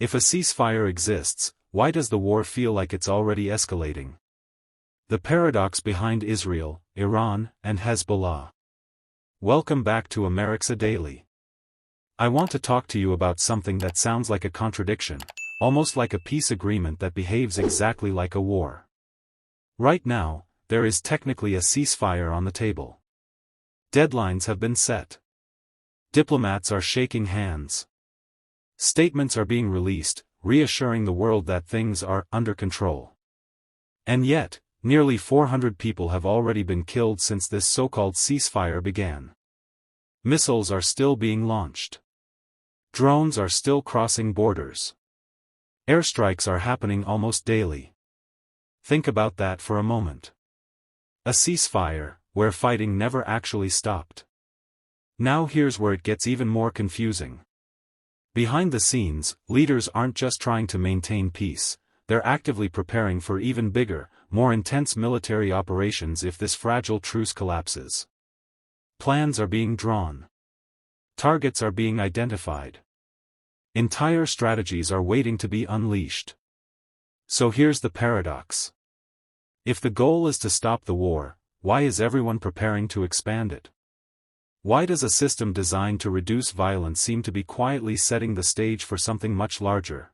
If a ceasefire exists, why does the war feel like it's already escalating? The paradox behind Israel, Iran, and Hezbollah. Welcome back to America Daily. I want to talk to you about something that sounds like a contradiction, almost like a peace agreement that behaves exactly like a war. Right now, there is technically a ceasefire on the table. Deadlines have been set. Diplomats are shaking hands. Statements are being released, reassuring the world that things are under control. And yet, nearly 400 people have already been killed since this so-called ceasefire began. Missiles are still being launched. Drones are still crossing borders. Airstrikes are happening almost daily. Think about that for a moment. A ceasefire, where fighting never actually stopped. Now here's where it gets even more confusing. Behind the scenes, leaders aren't just trying to maintain peace, they're actively preparing for even bigger, more intense military operations if this fragile truce collapses. Plans are being drawn. Targets are being identified. Entire strategies are waiting to be unleashed. So here's the paradox. If the goal is to stop the war, why is everyone preparing to expand it? Why does a system designed to reduce violence seem to be quietly setting the stage for something much larger?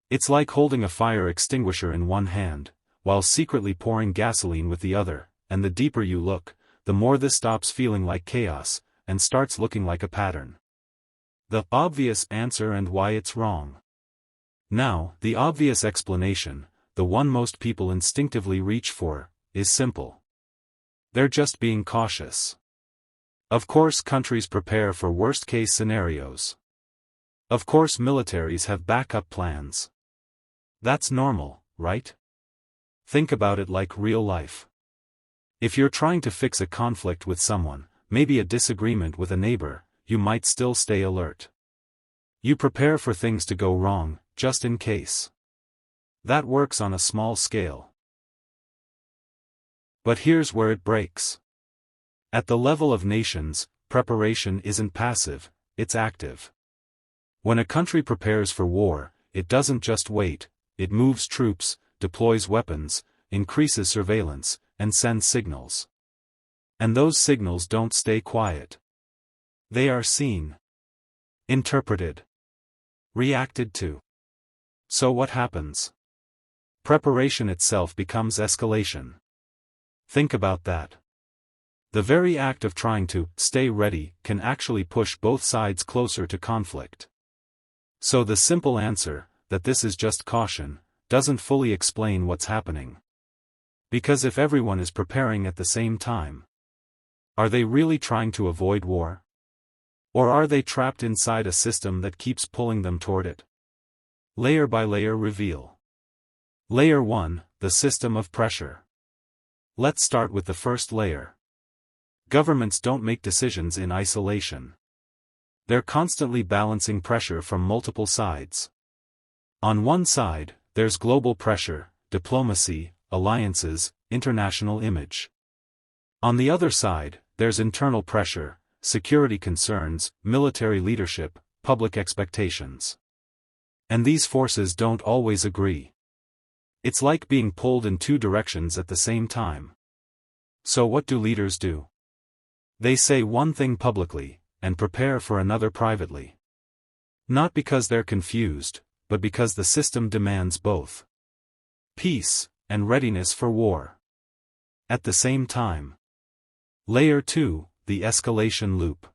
It's like holding a fire extinguisher in one hand, while secretly pouring gasoline with the other, and the deeper you look, the more this stops feeling like chaos, and starts looking like a pattern. The obvious answer and why it's wrong. Now, the obvious explanation, the one most people instinctively reach for, is simple. They're just being cautious. Of course countries prepare for worst-case scenarios. Of course militaries have backup plans. That's normal, right? Think about it like real life. If you're trying to fix a conflict with someone, maybe a disagreement with a neighbor, you might still stay alert. You prepare for things to go wrong, just in case. That works on a small scale. But here's where it breaks. At the level of nations, preparation isn't passive, it's active. When a country prepares for war, it doesn't just wait, it moves troops, deploys weapons, increases surveillance, and sends signals. And those signals don't stay quiet. They are seen, interpreted, reacted to. So what happens? Preparation itself becomes escalation. Think about that. The very act of trying to stay ready can actually push both sides closer to conflict. So the simple answer, that this is just caution, doesn't fully explain what's happening. Because if everyone is preparing at the same time, are they really trying to avoid war? Or are they trapped inside a system that keeps pulling them toward it? Layer by layer reveal. Layer 1, the system of pressure. Let's start with the first layer. Governments don't make decisions in isolation. They're constantly balancing pressure from multiple sides. On one side, there's global pressure, diplomacy, alliances, international image. On the other side, there's internal pressure, security concerns, military leadership, public expectations. And these forces don't always agree. It's like being pulled in two directions at the same time. So what do leaders do? They say one thing publicly, and prepare for another privately. Not because they're confused, but because the system demands both peace and readiness for war. At the same time. Layer 2, the escalation loop.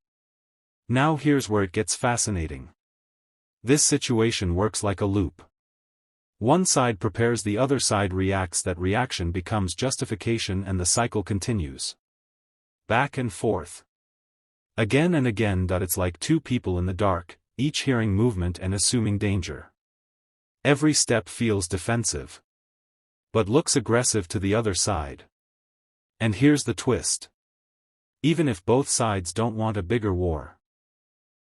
Now here's where it gets fascinating. This situation works like a loop. One side prepares, the other side reacts, that reaction becomes justification, and the cycle continues. Back and forth. Again and again. It's like two people in the dark, each hearing movement and assuming danger. Every step feels defensive, but looks aggressive to the other side. And here's the twist. Even if both sides don't want a bigger war,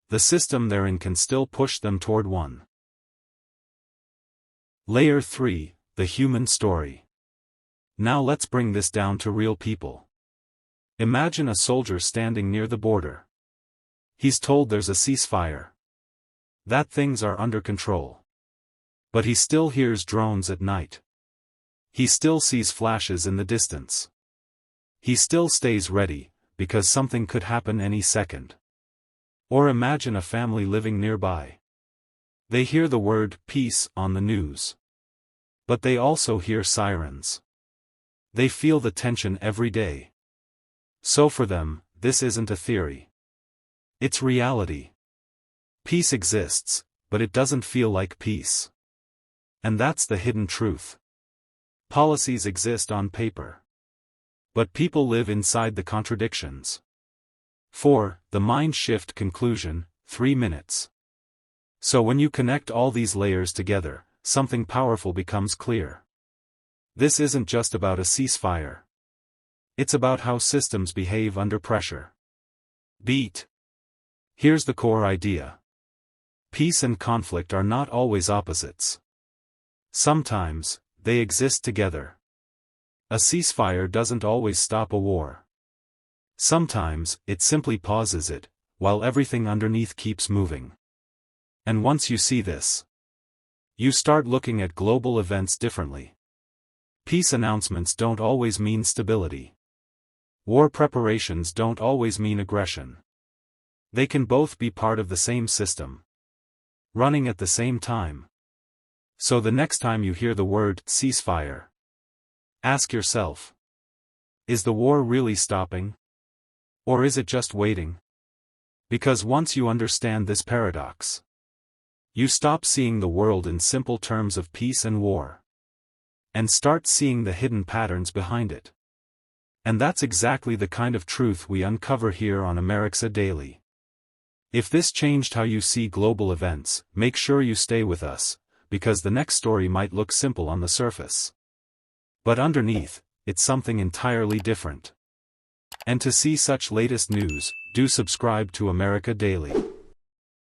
the system they're in can still push them toward one. Layer 3, the human story. Now let's bring this down to real people. Imagine a soldier standing near the border. He's told there's a ceasefire. That things are under control. But he still hears drones at night. He still sees flashes in the distance. He still stays ready, because something could happen any second. Or imagine a family living nearby. They hear the word peace on the news. But they also hear sirens. They feel the tension every day. So for them, this isn't a theory. It's reality. Peace exists, but it doesn't feel like peace. And that's the hidden truth. Policies exist on paper. But people live inside the contradictions. 4. The mind shift conclusion, 3 minutes. So when you connect all these layers together, something powerful becomes clear. This isn't just about a ceasefire. It's about how systems behave under pressure. Beat. Here's the core idea. Peace and conflict are not always opposites. Sometimes, they exist together. A ceasefire doesn't always stop a war. Sometimes, it simply pauses it, while everything underneath keeps moving. And once you see this, you start looking at global events differently. Peace announcements don't always mean stability. War preparations don't always mean aggression. They can both be part of the same system, running at the same time. So the next time you hear the word ceasefire, ask yourself, is the war really stopping? Or is it just waiting? Because once you understand this paradox, you stop seeing the world in simple terms of peace and war, and start seeing the hidden patterns behind it. And that's exactly the kind of truth we uncover here on America Daily. If this changed how you see global events, make sure you stay with us, because the next story might look simple on the surface. But underneath, it's something entirely different. And to see such latest news, do subscribe to America Daily.